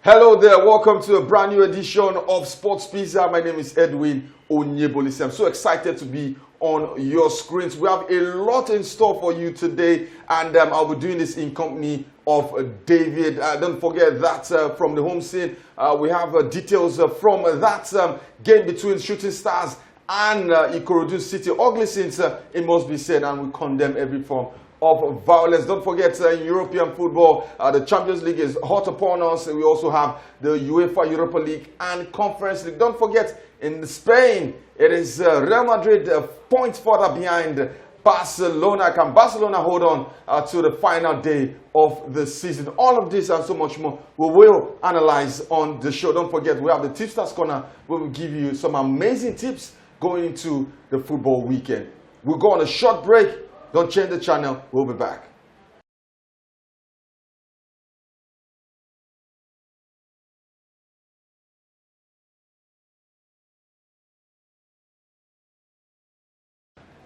Hello there, welcome to a brand new edition of Sports Pizza. My name is Edwin Onyebolisi. I'm so excited to be on your screens. We have a lot in store for you today, and I'll be doing this in company of David. Don't forget that from the home scene, we have details from that game between Shooting Stars and Ikorodu City. Ugly scenes, it must be said, and we condemn every form of violence. Don't forget, in European football, the Champions League is hot upon us. We also have the UEFA Europa League and Conference League. Don't forget, in Spain, it is Real Madrid points further behind Barcelona. Can Barcelona hold on to the final day of the season? All of this and so much more we will analyze on the show. Don't forget, we have the Tipsters Corner where we give you some amazing tips going into the football weekend. We'll go on a short break. Don't change the channel. We'll be back.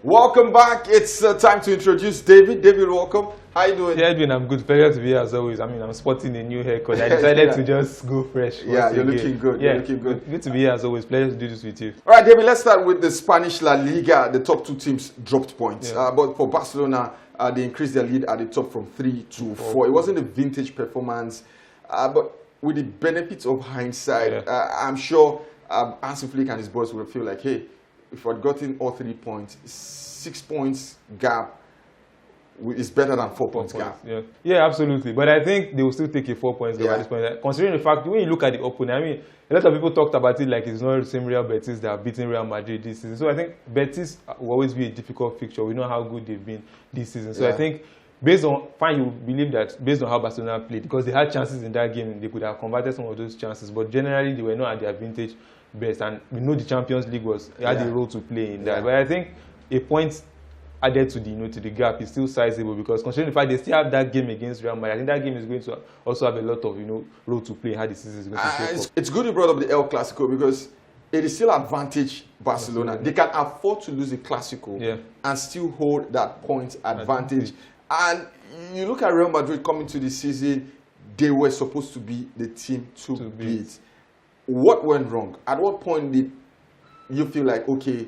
Welcome back. It's time to introduce David. David, welcome. How you doing? Yeah, Edwin, I'm good. Pleasure to be here as always. I mean, I'm sporting a new haircut. I decided to just go fresh. Yeah, you're looking good. Yeah, you're looking good. Good to be here as always. Pleasure to do this with you. All right, David, let's start with the Spanish La Liga. The top two teams dropped points. Yeah. But for Barcelona, they increased their lead at the top from 3 to 4. It wasn't a vintage performance, but with the benefits of hindsight, I'm sure Hansi Flick and his boys will feel like, hey, if I'd gotten all 3 points, 6 points gap is better than 4 points gap. Yeah, absolutely. But I think they will still take a 4 points gap at this point. Considering the fact, when you look at the opponent, I mean, a lot of people talked about it like it's not the same Real Betis that are beating Real Madrid this season. So I think Betis will always be a difficult fixture. We know how good they've been this season. So I think based on, you believe that based on how Barcelona played, because they had chances in that game, they could have converted some of those chances. But generally, they were not at their vintage best. And we know the Champions League had a role to play in that. But I think a point added to the gap is still sizable, because considering the fact they still have that game against Real Madrid, I think that game is going to also have a lot of role to play in how the season is going to shape up. It's good you brought up the El Clasico, because it is still advantage Barcelona. They can afford to lose the Clasico and still hold that point advantage. And you look at Real Madrid coming to the season, they were supposed to be the team to beat. What went wrong? At what point did you feel like, okay,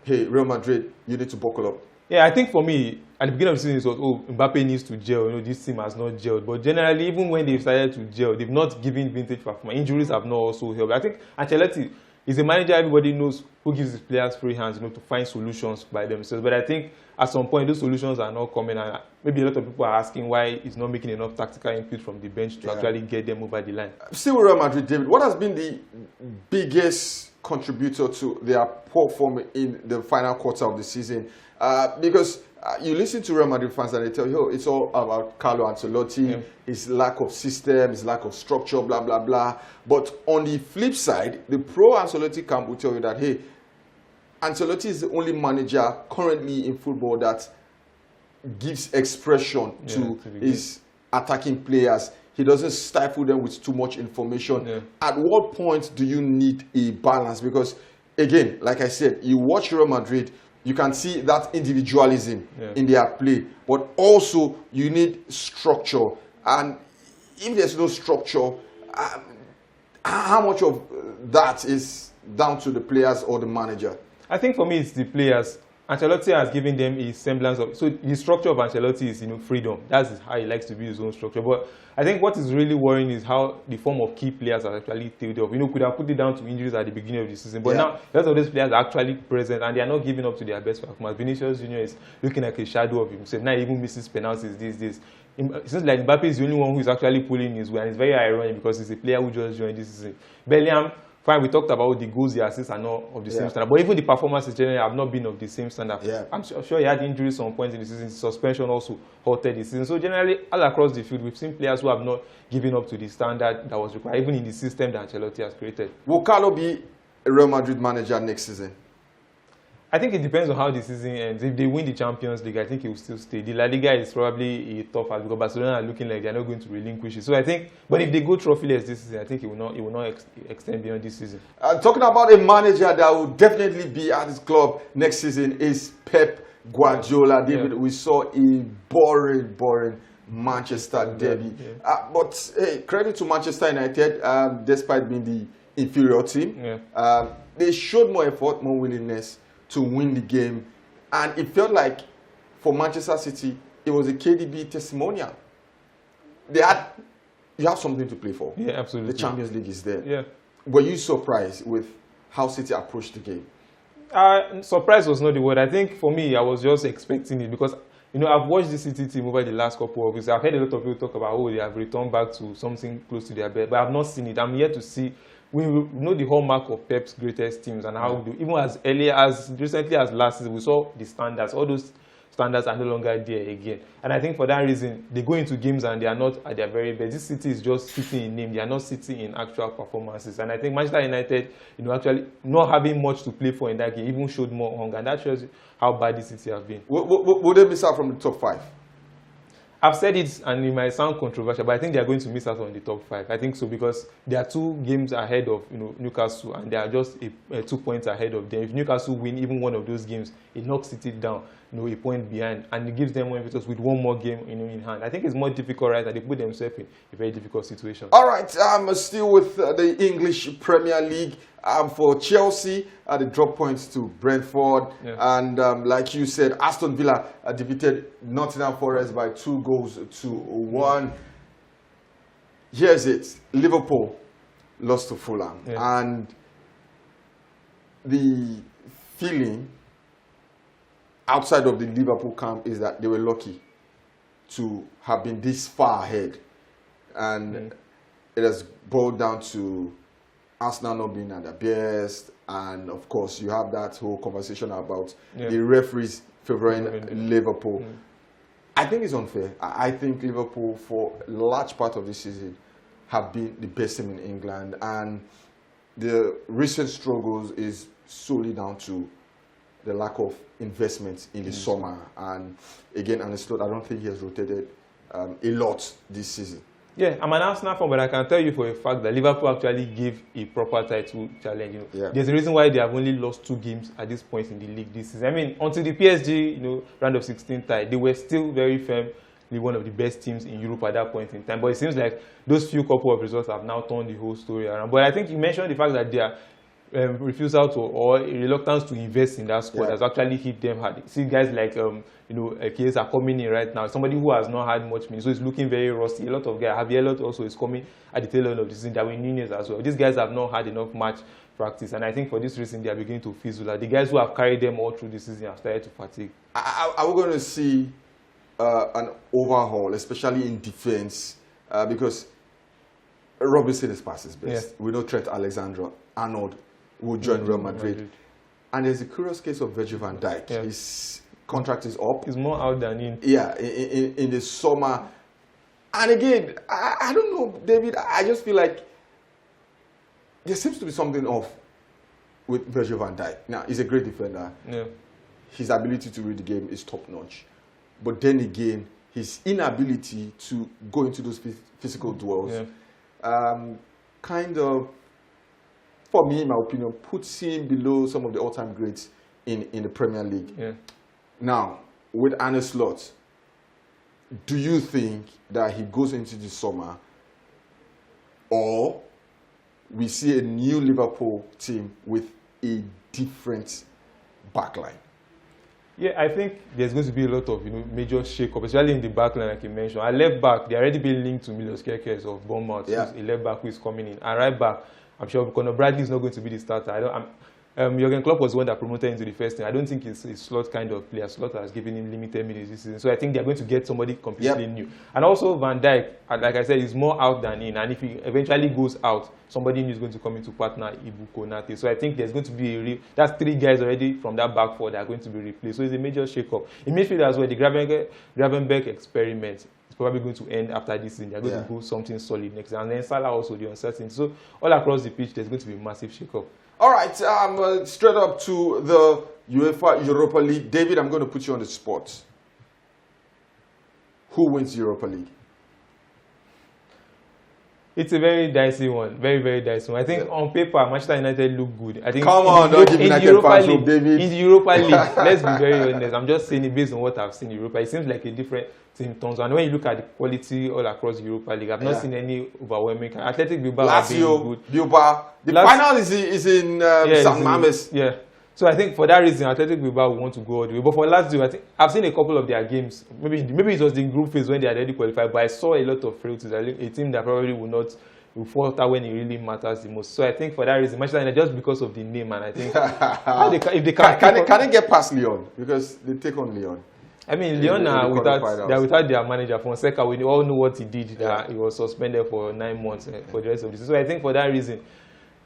hey, Real Madrid, you need to buckle up? Yeah, I think for me, at the beginning of the season, it was, oh, Mbappe needs to gel. This team has not gelled. But generally, even when they've started to gel, they've not given vintage performance. Injuries have not also helped. I think Ancelotti is a manager everybody knows who gives his players free hands, to find solutions by themselves. But I think at some point, those solutions are not coming. And maybe a lot of people are asking why he's not making enough tactical input from the bench to actually get them over the line. Still Real Madrid, David, what has been the biggest contributor to their poor form in the final quarter of the season? Because you listen to Real Madrid fans and they tell you, oh, it's all about Carlo Ancelotti, his lack of system, his lack of structure, blah, blah, blah. But on the flip side, the pro-Ancelotti camp will tell you that, hey, Ancelotti is the only manager currently in football that gives expression to his attacking players. He doesn't stifle them with too much information. At what point do you need a balance? Because, again, like I said, you watch Real Madrid, you can see that individualism in their play, but also you need structure. And if there's no structure, how much of that is down to the players or the manager? I think for me, it's the players. Ancelotti has given them a semblance of, so the structure of Ancelotti is freedom. That's how he likes to build his own structure. But I think what is really worrying is how the form of key players are actually tailed off. Could have put it down to injuries at the beginning of the season, but now a lot of those players are actually present and they are not giving up to their best performance. Vinicius Junior is looking like a shadow of himself. Now he even misses penalties these days. It seems like Mbappe is the only one who is actually pulling his way, and it's very ironic because he's a player who just joined this season. Bellingham, fine, we talked about the goals, the assists are not of the same standard. But even the performances generally have not been of the same standard. I'm sure he had injuries at some point in the season. Suspension also halted the season. So generally, all across the field, we've seen players who have not given up to the standard that was required, even in the system that Ancelotti has created. Will Carlo be a Real Madrid manager next season? I think it depends on how the season ends. If they win the Champions League, I think he will still stay. The La Liga is probably a tough ask because Barcelona are looking like they're not going to relinquish it. So I think, but if they go trophyless this season, I think it will not extend beyond this season. Talking about a manager that will definitely be at his club next season is Pep Guardiola. David, we saw a boring Manchester derby. Yeah. But hey, credit to Manchester United, despite being the inferior team. Yeah. They showed more effort, more willingness to win the game. And it felt like for Manchester City, it was a KDB testimonial. You have something to play for. Yeah, absolutely. The Champions League is there. Yeah. Were you surprised with how City approached the game? Surprise was not the word. I think for me, I was just expecting it because, I've watched the City team over the last couple of weeks. I've heard a lot of people talk about, they have returned back to something close to their best, but I've not seen it. I'm yet to see. We know the hallmark of Pep's greatest teams and how even as recently as last season, we saw the standards. All those standards are no longer there again. And I think for that reason, they go into games and they are not at their very best. This City is just sitting in name. They are not sitting in actual performances. And I think Manchester United, actually not having much to play for in that game, even showed more hunger. And that shows you how bad this City have been. Would they miss out from the top 5? I've said it, and it might sound controversial, but I think they are going to miss out on the top 5. I think so because they are 2 games ahead of Newcastle, and they are just 2 points ahead of them. If Newcastle win even one of those games, it knocks City down, a point behind, and it gives them more impetus with one more game, in hand. I think it's more difficult, right? That they put themselves in a very difficult situation. All right, I'm still with the English Premier League. For Chelsea, they dropped points to Brentford, and like you said, Aston Villa defeated Nottingham Forest by 2-1. Here's it: Liverpool lost to Fulham, and the feeling outside of the Liverpool camp is that they were lucky to have been this far ahead, and it has boiled down to Arsenal not being at their best, and of course you have that whole conversation about the referees favoring Liverpool. I think it's unfair. I think Liverpool, for a large part of this season, have been the best team in England, and the recent struggles is solely down to the lack of investment in the summer. And again, Ancelotti, I don't think he has rotated a lot this season. Yeah, I'm an Arsenal fan, but I can tell you for a fact that Liverpool actually gave a proper title challenge. There's a reason why they have only lost 2 games at this point in the league this season. I mean, until the PSG, round of 16 tie, they were still very firmly one of the best teams in Europe at that point in time. But it seems like those few couple of results have now turned the whole story around. But I think you mentioned the fact that they are refusal to or a reluctance to invest in that squad has actually hit them hard. See guys like Kies are coming in right now. Somebody who has not had much minutes, so it's looking very rusty. A lot of guys. Javier Lot also is coming at the tail end of the season. Darwin Nunez as well. These guys have not had enough match practice, and I think for this reason they are beginning to fizzle out. The guys who have carried them all through the season have started to fatigue. Are we going to see an overhaul, especially in defense, because Robinson is past his best. We know Trent Alexander-Arnold will join Real Madrid. And there's a curious case of Virgil van Dijk. His contract is up. He's more out than in. Yeah, in the summer. And again, I don't know, David, I just feel like there seems to be something off with Virgil van Dijk. Now, he's a great defender. His ability to read the game is top-notch. But then again, his inability to go into those physical duels kind of, for me, in my opinion, puts him below some of the all-time greats in the Premier League. Now, with Ancelotti, do you think that he goes into the summer, or we see a new Liverpool team with a different backline? Yeah, I think there's going to be a lot of major shake-up, especially in the backline, like you mentioned. At left back, they're already being linked to Milos Kerkez of Bournemouth. Yeah. A left back who is coming in. And right back, I'm sure Conor Bradley is not going to be the starter. Jurgen Klopp was the one that promoted into the first team. I don't think he's a slot kind of player. Slot has given him limited minutes this season. So I think they're going to get somebody completely new. And also Van Dijk, like I said, is more out than in. And if he eventually goes out, somebody new is going to come into partner Ibu Konate. So I think there's going to be that's 3 guys already from that back four that are going to be replaced. So it's a major shake-up. In midfield as well, the Gravenberch experiment is probably going to end after this season. They're going to go something solid next season. And then Salah also, the uncertainty. So all across the pitch, there's going to be a massive shake-up. All right, straight up to the UEFA Europa League. David, I'm going to put you on the spot. Who wins Europa League? It's a very dicey one, very, very dicey one. I think on paper, Manchester United look good. I think Come on, don't give United fans hope, David. In the Europa League, let's be very honest. I'm just saying it based on what I've seen in Europa. It seems like a different team turns. And when you look at the quality all across the Europa League, I've not seen any overwhelming. Athletic Bilbao have been good. Bilbao. The final is in San Mamés. Yeah. So I think for that reason, Athletic Bilbao will want to go all the way. But for Lazio, I think I've seen a couple of their games. Maybe it was the group phase when they had already qualified. But I saw a lot of frailties. A team that probably will falter when it really matters the most. So I think for that reason, Manchester United, just because of the name, and I think if they can they get past Lyon, because they take on Lyon. I mean, Lyon are without their manager Fonseca. We all know what he did. That he was suspended for 9 months for the rest of the season. So I think for that reason,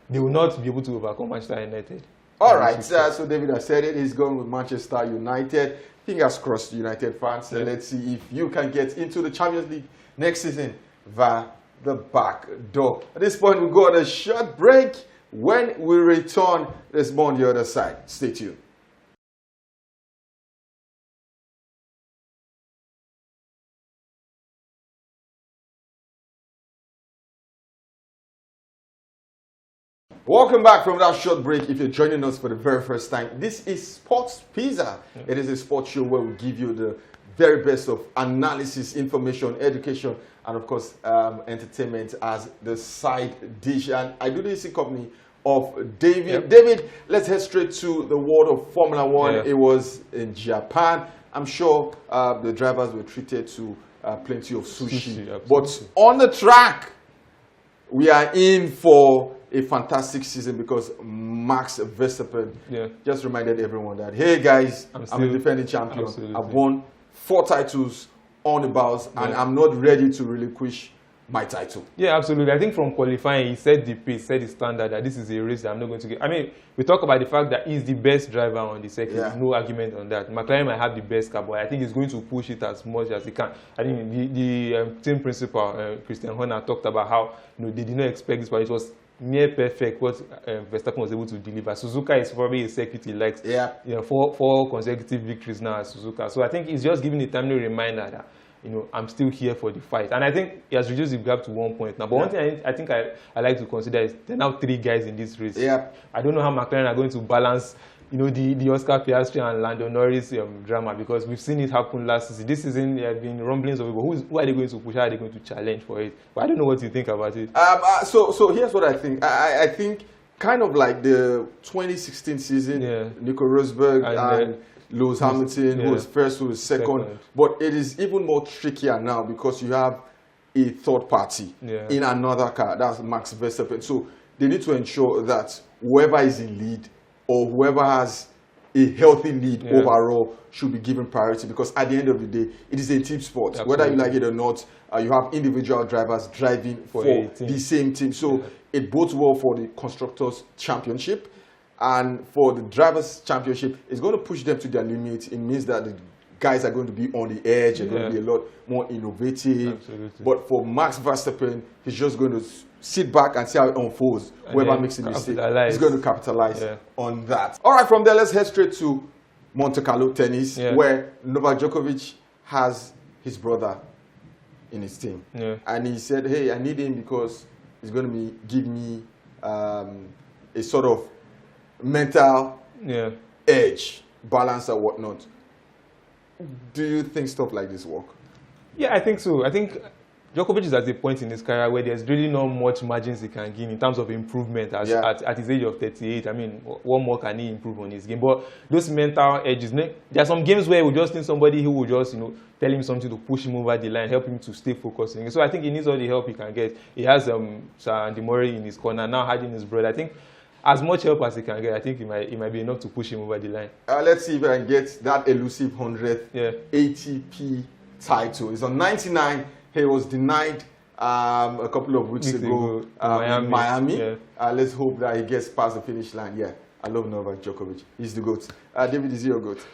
they will not be able to overcome Manchester United. All right, so David has said it. He's going with Manchester United. Fingers crossed, United fans. Let's see if you can get into the Champions League next season via the back door. At this point, we'll go on a short break. When we return, there's more on the other side. Stay tuned. Welcome back from that short break. If you're joining us for the very first time, this is Sports Pizza. It is a sports show where we give you the very best of analysis, information, education, and of course, entertainment as the side dish. And I do this in company of David. Yep. David, let's head straight to the world of Formula One. It was in Japan. I'm sure the drivers were treated to plenty of sushi. But on the track, we are in for a fantastic season because Max Verstappen just reminded everyone that, hey guys, I'm a defending champion. Absolutely. I've won 4 titles on the bows, and I'm not ready to relinquish my title. Yeah, absolutely. I think from qualifying, he set the pace, set the standard that this is a race that I'm not going to get. I mean, we talk about the fact that he's the best driver on the circuit. There's no argument on that. McLaren might have the best car, but I think he's going to push it as much as he can. I think the team principal, Christian Horner, talked about how they did not expect this, but it was near perfect what Verstappen was able to deliver. Suzuka is probably a circuit he likes. Yeah. 4 consecutive victories now at Suzuka. So I think he's just giving a timely reminder that I'm still here for the fight. And I think he has reduced the gap to 1 point now. But one thing I think I like to consider is there are now 3 guys in this race. Yeah. I don't know how McLaren are going to balance the Oscar Piastri and Lando Norris drama, because we've seen it happen last season. This season there have been rumblings of who are they going to push? How are they going to challenge for it? But I don't know what you think about it. So here's what I think. I think kind of like the 2016 season, Nico Rosberg and Lewis Hamilton, who was first, who was second. But it is even more trickier now because you have a third party in another car. That's Max Verstappen. So they need to ensure that whoever is in lead or whoever has a healthy lead overall should be given priority, because at the end of the day, it is a team sport. Absolutely. Whether you like it or not, you have individual drivers driving for the same team. So it bodes well for the Constructors' Championship. And for the Drivers' Championship, it's going to push them to their limit. It means that the guys are going to be on the edge and going to be a lot more innovative. Absolutely. But for Max Verstappen, he's just going to sit back and see how it unfolds. Whoever makes a mistake, he's going to capitalize on that. All right, from there, let's head straight to Monte Carlo tennis, where Novak Djokovic has his brother in his team. And he said, hey, I need him because he's going to give me a sort of mental edge, balance or whatnot. Do you think stuff like this work? Yeah, I think so. I think Djokovic is at a point in his career where there's really not much margins he can gain in terms of improvement at his age of 38. I mean, what more can he improve on his game? But those mental edges, there are some games where we just need somebody who will just, tell him something to push him over the line, help him to stay focused. So I think he needs all the help he can get. He has Sir Andy Murray in his corner, now having his brother. I think as much help as he can get, I think it might be enough to push him over the line. Let's see if I can get that elusive 100th ATP title. It's on 99. He was denied a couple of weeks ago in Miami. Let's hope that he gets past the finish line. Yeah, I love Novak Djokovic. He's the GOAT. David, is he your GOAT?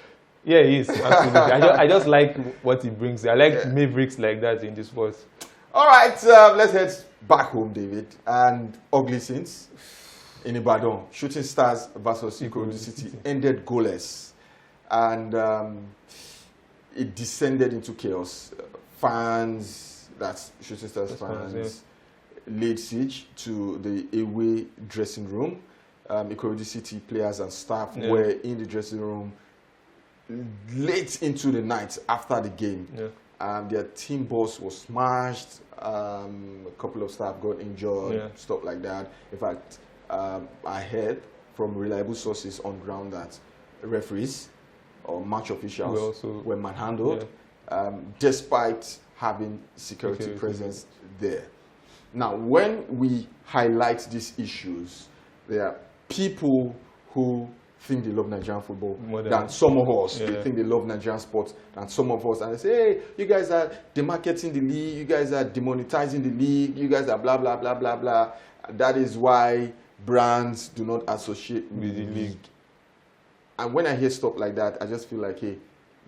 Yeah, he is. Absolutely. I just like what he brings. I like mavericks like that in this sport. All right, let's head back home, David. And ugly scenes in Ibadan. Shooting Stars versus Ikorodu City ended goalless. And it descended into chaos. Fans, that's Shooting Stars fans, laid siege to the away dressing room. Ikorodu City players and staff were in the dressing room late into the night after the game. Their team boss was smashed. A couple of staff got injured, stuff like that. In fact, I heard from reliable sources on ground that referees or match officials were manhandled, despite having security presence there. Now, when we highlight these issues, there are people who think they love Nigerian football than some of us. They think they love Nigerian sports than some of us. And they say, hey, you guys are demarketing the league, you guys are demonetizing the league, you guys are blah, blah, blah, blah, blah. That is why brands do not associate with the league. And when I hear stuff like that, I just feel like, hey,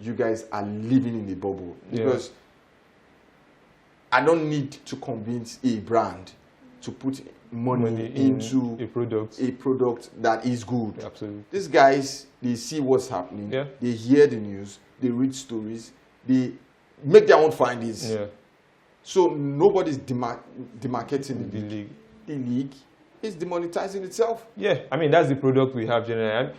you guys are living in a bubble. Because I don't need to convince a brand to put money into a product that is good. Absolutely. These guys, they see what's happening, they hear the news, they read stories, they make their own findings. So nobody's demarketing the league. The league is demonetizing itself. Yeah, I mean, that's the product we have generally.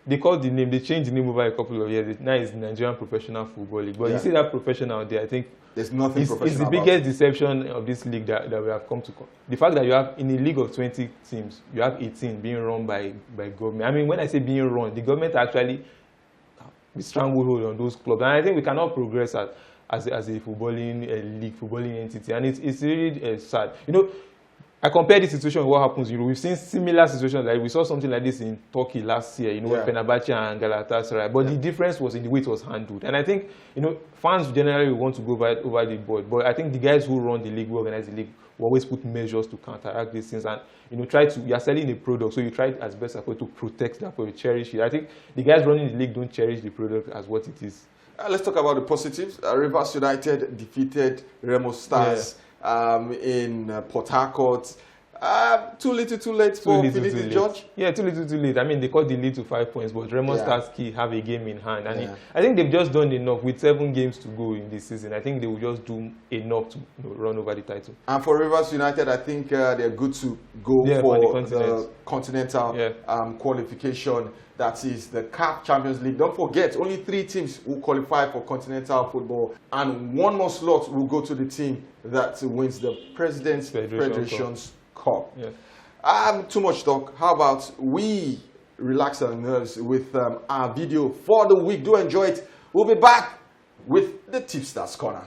They call the name, they changed the name over a couple of years. Now it's Nigerian Professional Football League. But you see that professional there, I think there's nothing professional. It's the biggest deception of this league that we have come to. The fact that you have, in a league of 20 teams, you have 18 being run by government. I mean, when I say being run, the government actually be stranglehold on those clubs. And I think we cannot progress as a footballing league, footballing entity. And it's really sad. You know, I compare this situation with what happens. You know, we've seen similar situations. Like we saw something like this in Turkey last year. You know, with Fenerbahce and Galatasaray. But the difference was in the way it was handled. And I think, you know, fans generally want to go over the board. But I think the guys who run the league, who organize the league, will always put measures to counteract these things. And you know, you're selling a product, so you try as best as possible to protect that, to cherish it. I think the guys running the league don't cherish the product as what it is. Let's talk about the positives. Rivers United defeated Remo Stars in Port Harcourt. Too little, too late for Finidi George? Yeah, too little, too late. I mean, they cut the lead to 5 points, but Remo Stars have a game in hand. And I think they've just done enough with 7 games to go in this season. I think they will just do enough to run over the title. And for Rivers United, I think they're good to go for the continental qualification. That is the CAF Champions League. Don't forget, only 3 teams will qualify for continental football, and 1 more slot will go to the team that wins the President's Federation's Cup. Too much talk. How about we relax our nerves with our video for the week? Do enjoy it. We'll be back with the Tipsters Corner.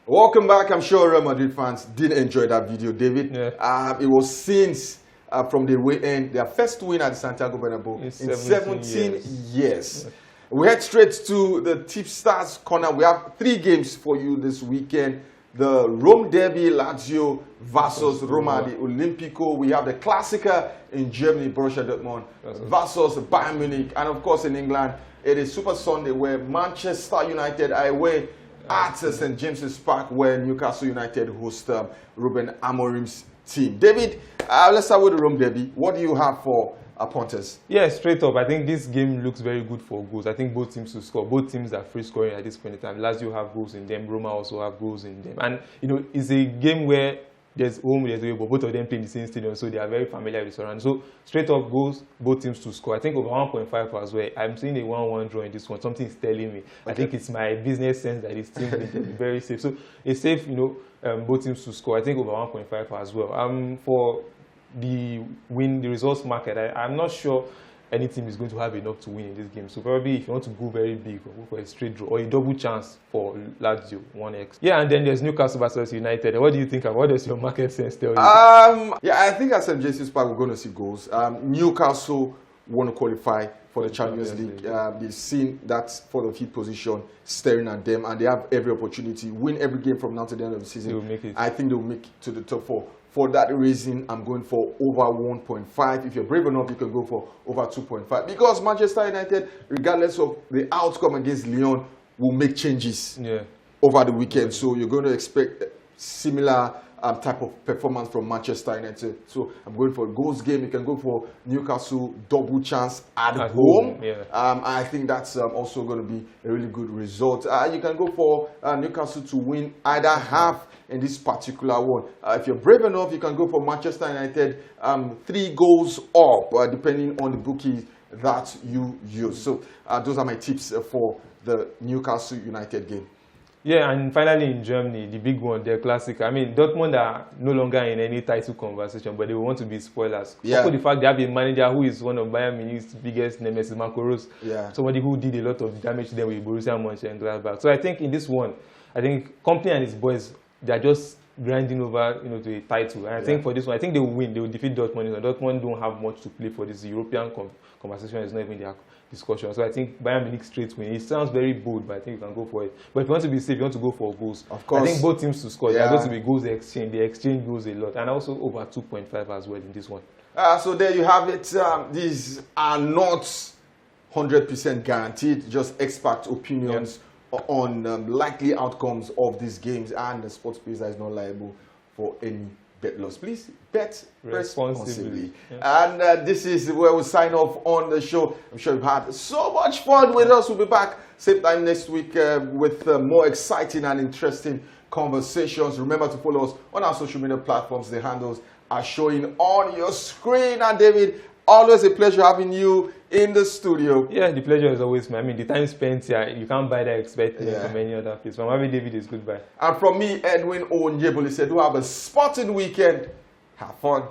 Welcome back. I'm sure Real Madrid fans did enjoy that video, David. It was since from the way end, their first win at the Santiago Bernabeu in 17 years. We head straight to the Tipsters Corner. We have 3 games for you this weekend. The Rome Derby, Lazio versus Roma di Olimpico. We have the Klassiker in Germany, Borussia Dortmund versus Bayern Munich. And of course in England, it is Super Sunday where Manchester United are away at St. James's Park, where Newcastle United host Ruben Amorim's team. David, let's start with the Rome Derby. What do you have for punters? Yeah, straight up, I think this game looks very good for goals. I think both teams will score. Both teams are free scoring at this point in time. Lazio have goals in them. Roma also have goals in them. And, you know, it's a game where there's home, there's away, but both of them play in the same stadium, so they are very familiar with the surround. So, straight up goals, both teams to score. I think over 1.5 as well. I'm seeing a 1-1 draw in this one. Something is telling me. I think it's my business sense that this team will be very safe. So, it's safe, you know, both teams to score. I think over 1.5 as well. For the results market, I'm not sure any team is going to have enough to win in this game. So probably if you want to go very big, go for a straight draw or a double chance for Lazio 1x. Yeah, and then there's Newcastle versus United. What do you think? What does your market sense tell you? Yeah, I think at St. James's Park we're going to see goals. Newcastle want to qualify for the Champions League. They've seen that for the fifth position staring at them, and they have every opportunity win every game from now to the end of the season. They will make it. I think they will make it to the top 4. For that reason, I'm going for over 1.5. If you're brave enough, you can go for over 2.5. Because Manchester United, regardless of the outcome against Lyon, will make changes over the weekend. So you're going to expect similar type of performance from Manchester United. So I'm going for a goals game. You can go for Newcastle double chance at home. Yeah. I think that's also going to be a really good result. You can go for Newcastle to win either half in this particular one. If you're brave enough, you can go for Manchester United 3 goals up, depending on the bookies that you use. So those are my tips for the Newcastle United game. Yeah, and finally in Germany, the big one, their classic. I mean, Dortmund are no longer in any title conversation, but they want to be spoilers. Yeah. Also, the fact they have a manager who is one of Bayern Munich's biggest nemesis, Marco Rose. Yeah. Somebody who did a lot of damage to them with Borussia Mönchengladbach. So I think in this one, I think Company and his boys, they're just grinding over, to a title. And I think for this one, I think they will win. They will defeat Dortmund. Dortmund don't have much to play for this European conversation. It's not even their discussion. So I think Bayern Munich straight win. It sounds very bold, but I think you can go for it. But if you want to be safe, you want to go for goals. Of course. I think both teams to score. There are going to be goals exchange. They exchange goals a lot. And also over 2.5 as well in this one. So there you have it. These are not 100% guaranteed, just expert opinions on likely outcomes of these games, and the sports pizza is not liable for any bet loss. Please bet responsibly. Yeah. And this is where we sign off on the show. I'm sure you've had so much fun with us. We'll be back same time next week with more exciting and interesting conversations. Remember to follow us on our social media platforms. The handles are showing on your screen. And David, always a pleasure having you in the studio. Yeah, the pleasure is always mine. I mean, the time spent here, you can't buy that excitement from any other place. From Avi David is goodbye. And from me, Edwin Onyeboli said, do have a sporting weekend. Have fun.